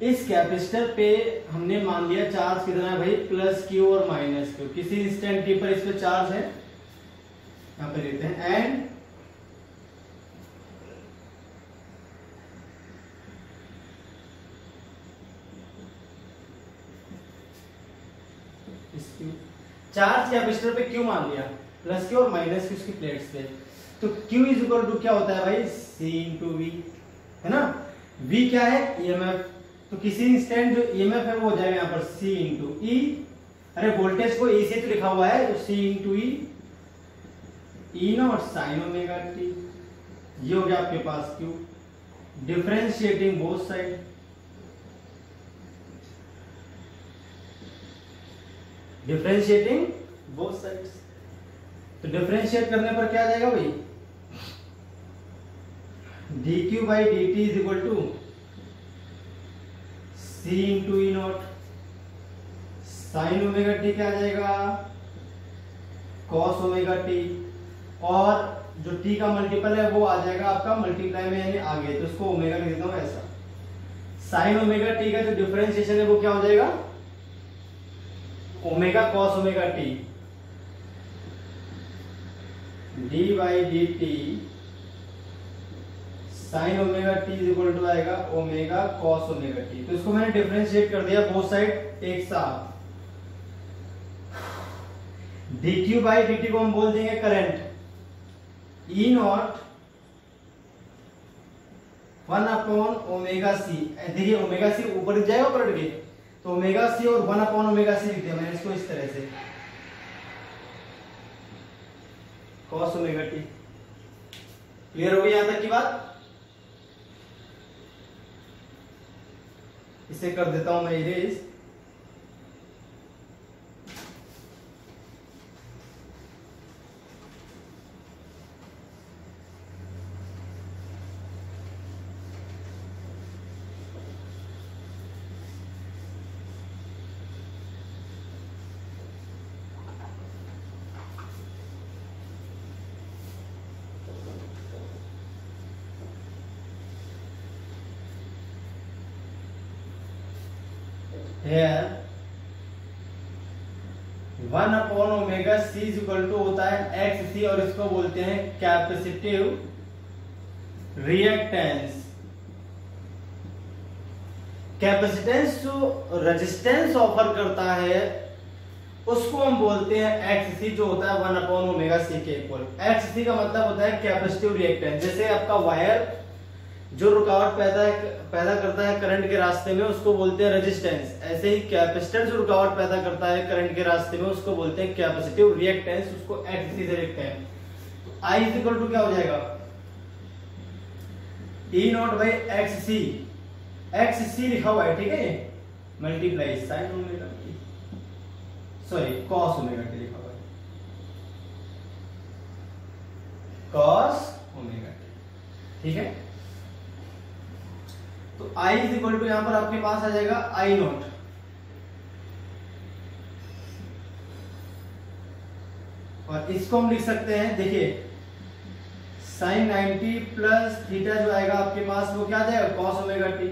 इस कैपेसिटर पे हमने मान लिया चार्ज कितना है भाई, प्लस क्यू और माइनस क्यू। किसी इंस्टेंट टी पर इस पे चार्ज है, यहां पे देते हैं, एंड चार्ज कैपेसिटर पे क्यू मान लिया, प्लस क्यू और माइनस क्यू उसकी प्लेट्स पे। तो क्यू इज इक्वल टू क्या होता है भाई, सी इंटू वी, है ना। वी क्या है, ईएमएफ। तो किसी इंस्टेंट जो ईएमएफ है वो हो जाएगा यहाँ पर सी इंटू ई। अरे वोल्टेज को ई से तो लिखा हुआ है, तो C into E naught sine omega t. ये हो गया आपके पास Q. Differentiating both side, differentiating both sides. तो डिफरेंशिएट करने पर क्या आ जाएगा भाई, dq by dt is equal to c into E naught sine omega t क्या आ जाएगा, कॉस ओमेगा टी, और जो t का मल्टीपल है वो आ जाएगा आपका मल्टीप्लाई में यानी आगे, तो उसको ओमेगा लिख देता हूं ऐसा। साइन ओमेगा टी का जो डिफरेंशिएशन है वो क्या हो जाएगा, omega cos omega t, d by d t sine omega t is equal to आएगा ओमेगा कॉस ओमेगा टी। तो इसको मैंने डिफरेंशिएट कर दिया बोथ साइड एक साथ। dq बाई dt को हम बोल देंगे current, E naught 1 upon omega C. देखिए ओमेगा सी ऊपर जाएगा पलट के, तो ओमेगा सी और 1 अपॉन ओमेगा सी लिख दिया मैंने इसको इस तरह से, कॉस ओमेगा टी। क्लियर हो गई यहां तक की बात। इसे कर देता हूं मैं erase. Here 1 upon omega C is equal to होता है एक्स सी, और इसको बोलते हैं कैपेसिटिव रिएक्टेंस। कैपेसिटेंस जो रेजिस्टेंस ऑफर करता है उसको हम बोलते हैं एक्स सी, जो होता है 1 अपॉन ओमेगा सी के इक्वल। एक्स सी का मतलब होता है कैपेसिटिव रिएक्टेंस। जैसे आपका वायर जो रुकावट पैदा करता है करंट के रास्ते में उसको बोलते हैं रेजिस्टेंस, ऐसे ही कैपेसिटर जो रुकावट पैदा करता है करंट के रास्ते में उसको बोलते हैं कैपेसिटिव रिएक्टेंस, उसको एक्ससी से लिखते हैं। तो आई इज इक्वल टू क्या हो जाएगा, ई नॉट बाई एक्ससी। एक्ससी लिखा हुआ है, ठीक है, multiply sign omega T, sorry cos omega T लिखा हुआ है, कॉस ओमेगा टी, ठीक है। तो I इज इक्वल टू यहां पर आपके पास आ जाएगा आई नॉट, और इसको हम लिख सकते हैं, देखिए साइन 90 प्लस थीटा जो आएगा आपके पास वो क्या आ जाएगा, कॉस ओमेगा टी।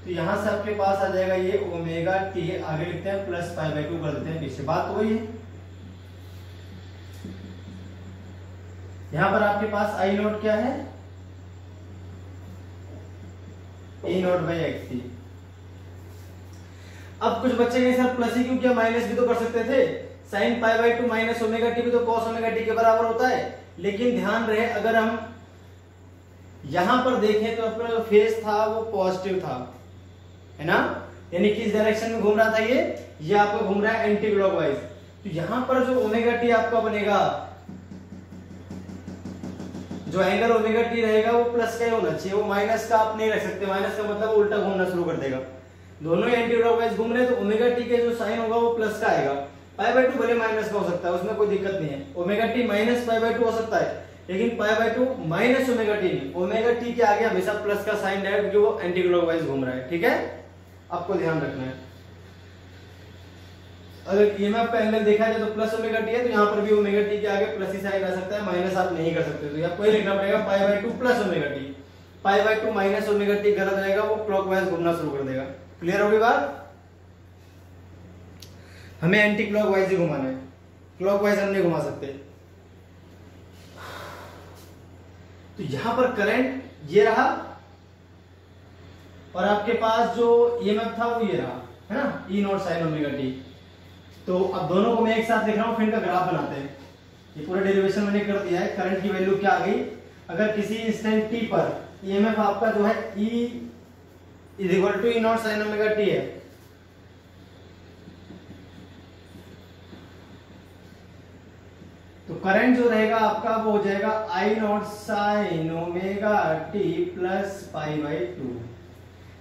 तो यहां से आपके पास आ जाएगा ये ओमेगा टी, आगे लिखते हैं प्लस पाई बाई 2 कर देते हैं, पीछे बात तो वही है। यहां पर आपके पास आई नोट क्या है, ई नोट बाई एक्स। अब कुछ बच्चे कहें सर प्लस ही क्यों किया, माइनस भी तो कर सकते थे, sine pi by 2 minus omega T भी तो कॉस ओमेगा टी के बराबर होता है। लेकिन ध्यान रहे अगर हम यहां पर देखें तो अपना जो फेस था वो पॉजिटिव था, है ना, यानी किस डायरेक्शन में घूम रहा था ये आपका घूम रहा है एंटी क्लॉकवाइज। तो यहां पर जो ओमेगा टी आपका बनेगा, जो एंगल ओमेगा टी रहेगा वो प्लस का ही होना चाहिए, वो माइनस का आप नहीं रख सकते, माइनस का मतलब उल्टा घूमना शुरू कर देगा। दोनों ही एंटी क्लॉकवाइज घूम रहे हैं तो ओमेगा टी के जो साइन होगा वो प्लस का आएगा। पाई बाई 2 भले माइनस का हो सकता है, उसमें कोई दिक्कत नहीं है। Omega T minus pi by 2 हो सकता है, लेकिन पाई बाई 2 माइनस ओमेगा टी नहीं, ओमेगा टी के आगे हमेशा प्लस का साइन रहेगा क्योंकि वो एंटी क्लॉकवाइज घूम रहा है। ठीक है, आपको ध्यान रखना है। अगर ईएमएफ का एंगल देखा जाए तो प्लस ओमेगा टी है, तो यहाँ पर भी ओमेगा टी के आगे प्लस ही साइन आ सकता है, माइनस आप नहीं कर सकते। तो आपको ये लिखना पड़ेगा पाई by 2 plus omega T. Pi by 2 minus omega T गलत रहेगा, वो क्लॉकवाइज घूमना शुरू कर देगा। क्लियर होगी बात? हमें एंटी क्लॉकवाइज ही घुमाना है, क्लॉकवाइज हम नहीं घुमा सकते। तो यहां पर करंट ये रहा और आपके पास जो ईएमएफ था वो ये रहा, है ना, ई नॉट साइन ओमेगा टी। तो अब दोनों को मैं एक साथ लिख रहा हूं, फिर इनका ग्राफ बनाते हैं। ये पूरा डेरिवेशन मैंने कर दिया है। करंट की वैल्यू क्या आ गई, अगर किसी इंस्टेंट टी पर ईएमएफ आपका जो है E is equal to E naught sine omega t है, तो करंट जो रहेगा आपका वो हो जाएगा I naught sine omega t plus pi by 2।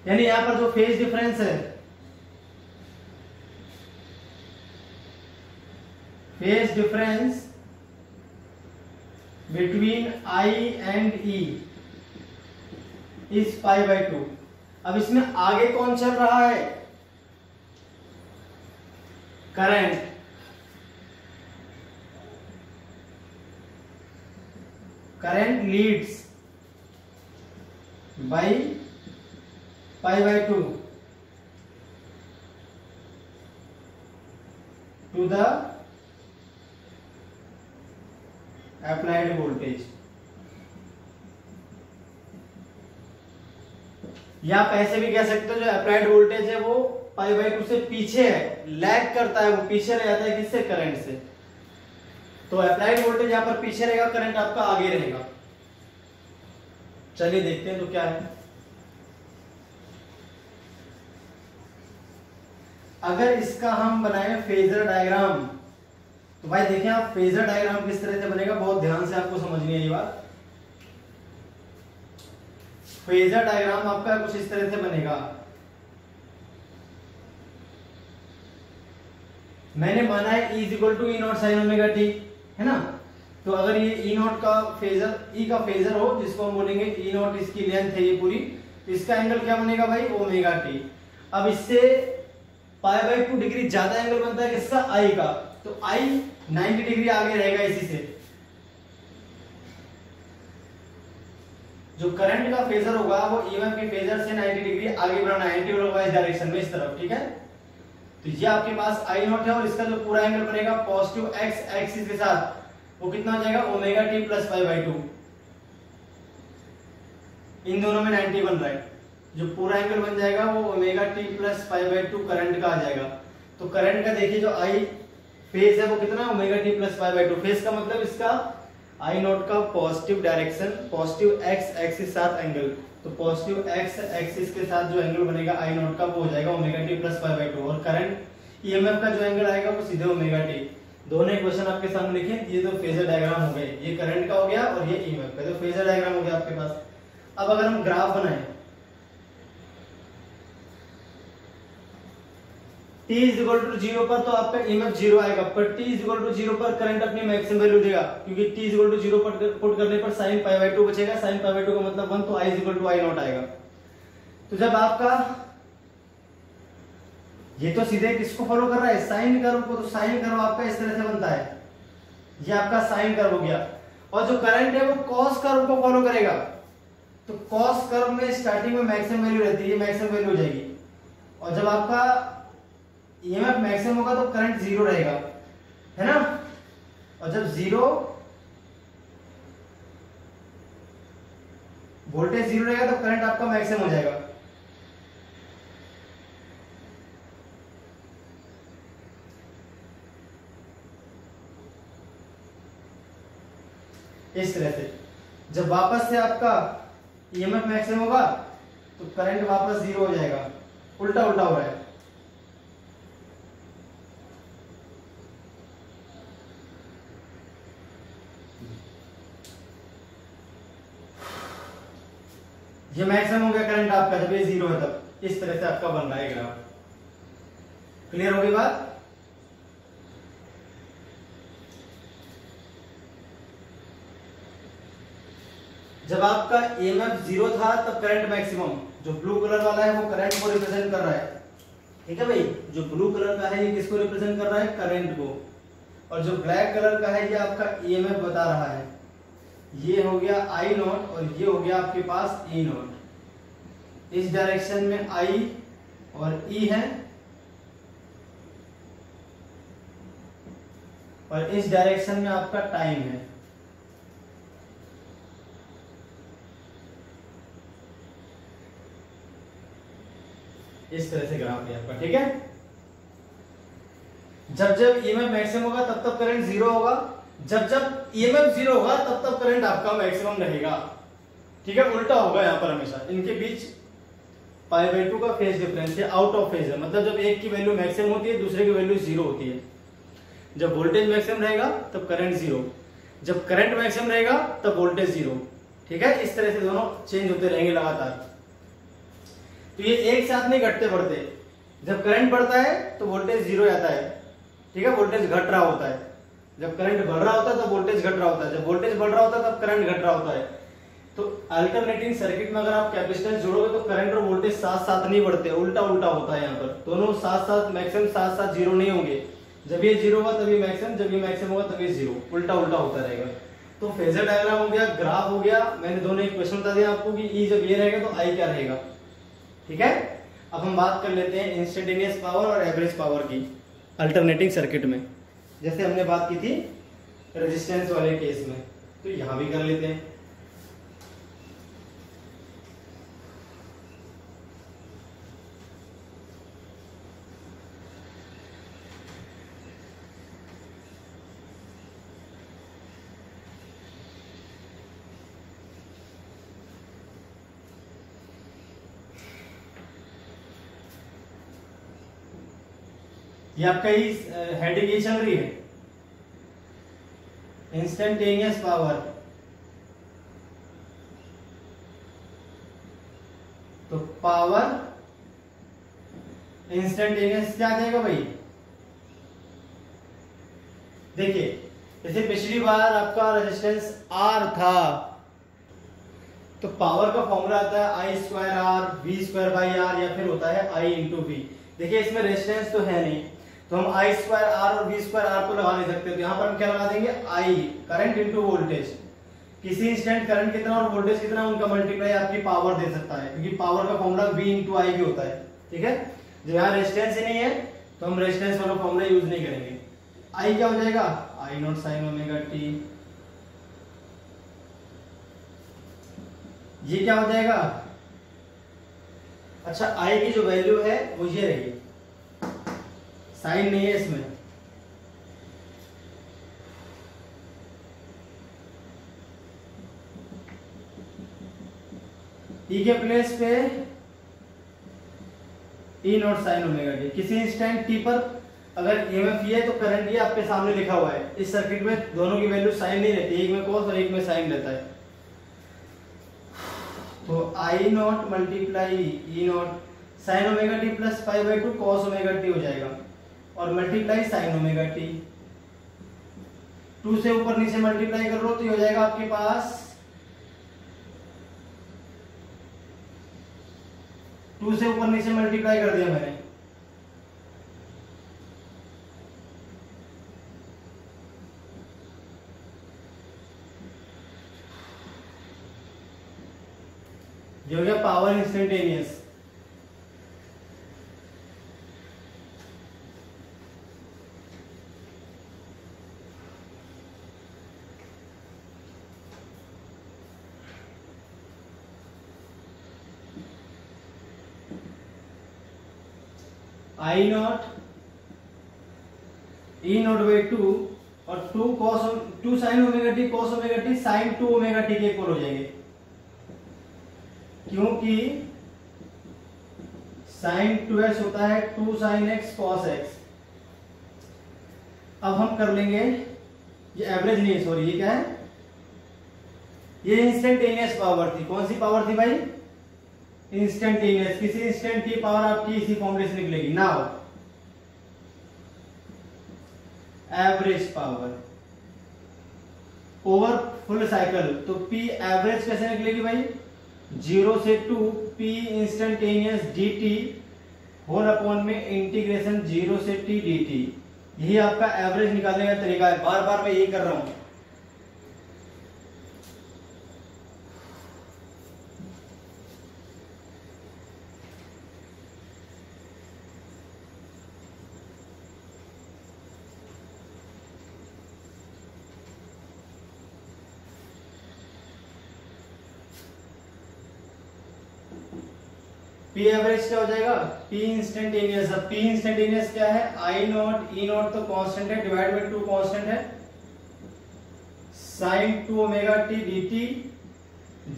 यानी यहां पर जो फेज डिफरेंस है, phase difference between I and E is pi by 2। अब इसमें आगे कौन चल रहा है, current. Current leads by pi by 2 to the applied voltage. या आप ऐसे भी कह सकते हो जो अप्लाइड वोल्टेज है वो पाई बाई 2 से पीछे है, लैग करता है, वो पीछे रह जाता है किससे, करंट से। तो अप्लाइड वोल्टेज यहां पर पीछे रहेगा, करंट आपका आगे रहेगा। चलिए देखते हैं तो क्या है। अगर इसका हम बनाए फेजर डायग्राम, तो भाई देखें आप फेजर डायग्राम किस तरह से बनेगा, बहुत ध्यान से आपको समझनी है ये बात। फेजर डायग्राम आपका कुछ इस तरह से बनेगा। मैंने माना है E is equal to E naught sine omega t, है ना। तो अगर ये ई नॉट का फेजर, ई का फेजर हो जिसको हम बोलेंगे ई नॉट, इसकी लेंथ है ये पूरी, तो इसका एंगल क्या बनेगा भाई, ओमेगा टी। अब इससे पाई बाई 2 डिग्री ज्यादा एंगल बनता है किसका, आई का, तो आई 90 डिग्री आगे रहेगा इसी से। जो करंट का फेजर होगा वो ईएमएफ के फेजर से 90 डिग्री आगे बढ़ना है, एंटी क्लॉकवाइज डायरेक्शन में इस तरफ। ठीक है, तो ये आपके पास आई नॉट है और इसका जो पूरा एंगल बनेगा पॉजिटिव एक्स एक्सिस के साथ, वो कितना हो जाएगा, omega t plus pi by 2। इन दोनों में 90 बन रहा है, जो पूरा एंगल बन जाएगा वो omega t plus pi by 2 current का आ जाएगा। तो करंट का देखिए जो आई फेज है वो कितना, omega t plus pi by 2। Phase का मतलब इसका आई नॉट का positive direction, positive x axis साथ एंगल, तो पॉजिटिव एक्स एक्सिस के साथ जो एंगल बनेगा आई नॉट का वो हो जाएगा omega t plus pi by 2। और करंट ईएमएफ का जो एंगल आएगा वो सीधे ओमेगा टी। दोनों इक्वेशन आपके सामने लिखें। ये तो फेजर डायग्राम हो गए, ये करंट का हो गया और ये ईएमएफ का, तो फेजर डायग्राम हो गया आपके पास। अब अगर हम ग्राफ बनाएं, t इज इक्वल टू 0 पर तो आपका ईएमएफ 0 आएगा, पर t इज इक्वल टू 0 पर करंट अपनी मैक्सिमम वैल्यू देगा, क्योंकि t इज इक्वल टू 0 पर पुट करने पर sin पाई बाई 2 बचेगा, sin पाई बाई 2 का मतलब 1, तो i is equal to i naught आएगा। तो जब आपका ये तो सीधे किसको फॉलो कर रहा है, साइन कर्व को, तो साइन कर्व आपका इस तरह से बनता है, ये आपका साइन कर्व हो गया। और जो करंट है वो कॉस कर्व को फॉलो करेगा, तो कॉस कर्व में स्टार्टिंग में मैक्सिमम वैल्यू रहती है, मैक्सिमम वैल्यू हो जाएगी। और जब आपका ईएमएफ मैक्सिमम होगा तो करंट 0 रहेगा, है ना। और जब 0 वोल्टेज जीरो रहेगा तो करंट आपका मैक्सिमम हो जाएगा। इस तरह से जब वापस से आपका ईएमएफ मैक्सिमम होगा तो करंट वापस जीरो हो जाएगा। उल्टा उल्टा हो रहा है। ये मैक्सिमम हो गया करंट आपका जब ये जीरो है तब। इस तरह से आपका बन रहा है ग्राफ। क्लियर हो गई बात? जब आपका ईएमएफ जीरो था तब करंट मैक्सिमम, जो ब्लू कलर वाला है वो करंट को रिप्रेजेंट कर रहा है। ठीक है भाई, जो ब्लू कलर का है ये किसको रिप्रेजेंट कर रहा है? करंट को। और जो ब्लैक कलर का है ये आपका ईएमएफ बता रहा है। ये हो गया आई नॉट और ये हो गया आपके पास ई नॉट। इस डायरेक्शन में आई और ई है और इस डायरेक्शन में आपका टाइम है। इस तरह से ग्राफ है आपका। ठीक है, जब जब ईएमएफ मैक्सिमम होगा तब तब करंट जीरो होगा, जब जब ईएमएफ जीरो होगा तब तब करंट आपका मैक्सिमम रहेगा। ठीक है, उल्टा होगा यहाँ पर हमेशा। इनके बीच π/2 का फेज डिफरेंस है, आउट ऑफ फेज है। मतलब जब एक की वैल्यू मैक्सिमम होती है दूसरे की वैल्यू जीरो होती है। जब वोल्टेज मैक्सिमम रहेगा तब करंट जीरो, जब करंट मैक्सिमम रहेगा तब वोल्टेज जीरो। ठीक है, इस तरह से दोनों चेंज होते रहेंगे लगातार। तो ये एक साथ नहीं घटते बढ़ते। जब करंट बढ़ता है तो वोल्टेज जीरो आता है। ठीक है, वोल्टेज घट रहा होता है। जब करंट बढ़ रहा होता है तब वोल्टेज घट रहा होता है, जब वोल्टेज बढ़ रहा होता है तब करंट घट रहा होता है। तो अल्टरनेटिंग सर्किट में अगर आप कैपेसिटेंस जोड़ोगे तो करंट और वोल्टेज साथ साथ नहीं बढ़ते, उल्टा उल्टा होता है। यहाँ पर दोनों साथ साथ मैक्सिमम साथ साथ जीरो नहीं होंगे। जब ये जीरो होगा तभी मैक्सिमम, जब ये मैक्सिमम होगा तभी जीरो, उल्टा उल्टा होता रहेगा। तो फेजर डायग्राम हो गया, ग्राफ हो गया। मैंने दोनों इक्वेशन बता दिया आपको कि ई जब ये रहेगा तो आई क्या रहेगा। ठीक है, अब हम बात कर लेते हैं इंस्टेंटेनियस पावर और एवरेज पावर की अल्टरनेटिंग सर्किट में। जैसे हमने बात की थी रेजिस्टेंस वाले केस में, तो यहां भी कर लेते हैं। ये आपका ही हेडिंग ये चल रही है, इंस्टेंटेनियस पावर। तो पावर इंस्टेंटेनियस क्या आ जाएगा भाई? देखिए, जैसे पिछली बार आपका रेजिस्टेंस आर था तो पावर का फॉर्मूला आता है I square R V square by R, या फिर होता है आई इंटू वी। देखिए इसमें रेजिस्टेंस तो है नहीं, तो हम आई स्क्वायर आर और वी स्क्वायर आर को लगा नहीं सकते। तो यहाँ पर हम क्या लगा देंगे? I current into voltage. किसी इंस्टेंट करंट कितना और वोल्टेज कितना, उनका मल्टीप्लाई आपकी पावर दे सकता है, क्योंकि पावर का फॉर्मूला वी इंटू आई भी होता है। ठीक है, जब यहाँ रेजिस्टेंस ही नहीं है तो हम रेजिस्टेंस वाला फॉर्मूला यूज नहीं करेंगे। आई क्या हो जाएगा? I naught sine omega t. ये क्या हो जाएगा? अच्छा, आई की जो वैल्यू है वो ये रहेगी, साइन नहीं है इसमें। ई के प्लेस पे ई नॉट साइन ओमेगा टी। किसी इंस्टेंट टी पर अगर ईएमएफ ये है तो करंट ये आपके सामने लिखा हुआ है। इस सर्किट में दोनों की वैल्यू साइन नहीं रहती, एक में कॉस और एक में साइन रहता है। तो I naught multiply E naught sine omega t plus π/2 cos omega t हो जाएगा, और मल्टीप्लाई साइन ओमेगा टी। 2 से ऊपर नीचे मल्टीप्लाई कर लो तो ये हो जाएगा आपके पास 2 से ऊपर नीचे मल्टीप्लाई कर दिया मैंने, ये हो गया power instantaneous. I naught E naught by 2 और 2 sine omega t cos omega t sine 2 omega t के इक्वल हो जाएंगे, क्योंकि साइन 2x होता है 2 साइन x cos x। अब हम कर लेंगे, ये एवरेज नहीं है, सॉरी, ये क्या है, ये इंस्टेंटेनियस पावर थी। कौन सी पावर थी भाई? इंस्टेंटेनियस। किसी इंस्टेंट की पावर आपकी इसी फॉर्मूले से निकलेगी। Now average power over full cycle, तो P एवरेज कैसे निकलेगी भाई? 0 से 2 P instantaneous dt whole upon में इंटीग्रेशन 0 से t dt। यही आपका एवरेज निकालने का तरीका है। बार बार मैं यही कर रहा हूं। P एवरेज क्या हो जाएगा? P instantaneous. अब P इंस्टेंटेनियस क्या है? I नॉट ई नॉट तो कांस्टेंट है, डिवाइड बाय 2 कांस्टेंट है, sin 2 ओमेगा टी dt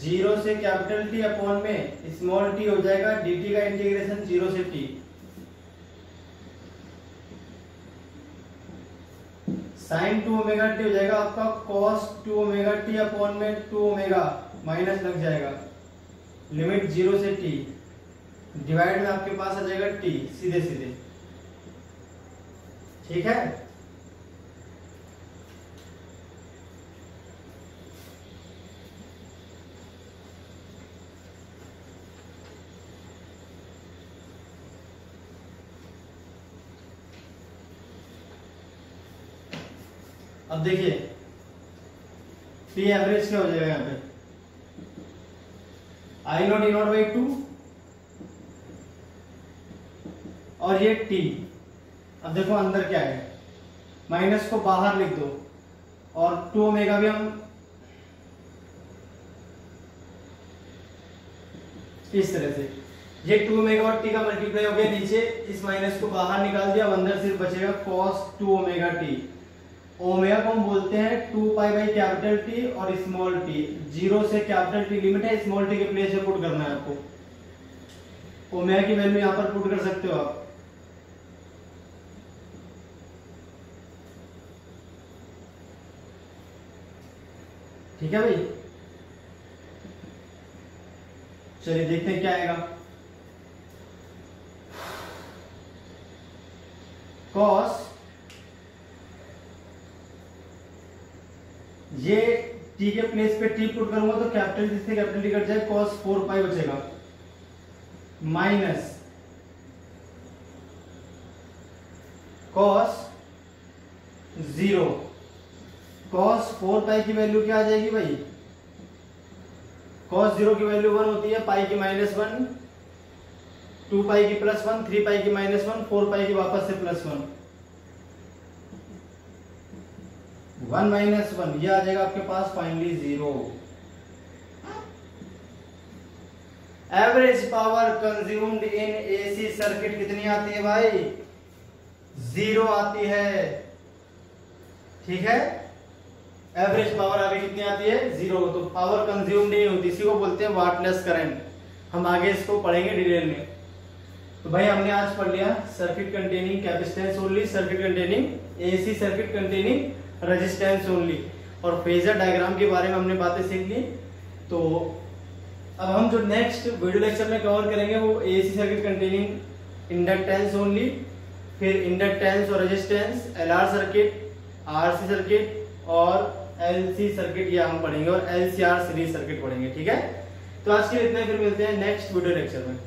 0 से कैपिटल T अपॉन में स्मॉल t हो जाएगा, dt का इंटीग्रेशन 0 से t। sin 2 ओमेगा टी हो जाएगा आपका cos 2 ओमेगा टी अपॉन में 2 ओमेगा, माइनस लग जाएगा, लिमिट 0 से t, डिवाइड में आपके पास आ जाएगा t, सीधे सीधे। ठीक है, अब देखिए P एवरेज क्या हो जाएगा यहाँ पे? आई नॉट ई नॉट बाई 2 और ये t। अब देखो अंदर क्या है, माइनस को बाहर लिख दो और 2 ओमेगा भी हम इस तरह से, ये 2 ओमेगा और t का मल्टीप्लाई हो गया नीचे, इस माइनस को बाहर निकाल दिया, अब अंदर सिर्फ बचेगा cos 2 ओमेगा t। ओमेगा को हम बोलते हैं 2 पाई बाई कैपिटल T और स्मॉल t, 0 से कैपिटल T लिमिट है, स्मॉल t के प्लेस पे पुट करना है आपको। ओमेगा की वैल्यू यहां पर पुट कर सकते हो आप। ठीक है भाई, चलिए देखते हैं क्या आएगा। cos, ये t के प्लेस पे t पुट करूंगा तो कैपिटल T से कैपिटल T कट जाए, cos 4 पाई बचेगा, माइनस cos 0, cos 4 पाई की वैल्यू क्या आ जाएगी भाई? cos 0 की वैल्यू 1 होती है, पाई की -1, 2 पाई की +1, 3 पाई की -1, 4 पाई की वापस से +1, 1 - 1, ये आ जाएगा आपके पास finally 0। Average power consumed in AC circuit कितनी आती है भाई? 0 आती है। ठीक है, एवरेज पावर आगे कितनी आती है? 0। तो पावर कंज्यूम्ड नहीं होती, इसी को बोलते हैं वाटलेस करंट। हम आगे इसको पढ़ेंगे डिटेल में। तो भाई हमने आज पढ़ लिया circuit containing capacitance only, circuit containing AC, circuit containing resistance only, और फेजर डायग्राम के बारे में हमने बातें सीख ली। तो अब हम जो नेक्स्ट वीडियो लेक्चर में कवर करेंगे वो AC circuit containing inductance only, फिर इंडक्टेंस और resistance, LR circuit, RC circuit और एलसी सर्किट, ये हम पढ़ेंगे, और एलसीआर सीरीज सर्किट पढ़ेंगे। ठीक है, तो आज के लिए इतना ही, फिर मिलते हैं नेक्स्ट वीडियो लेक्चर में।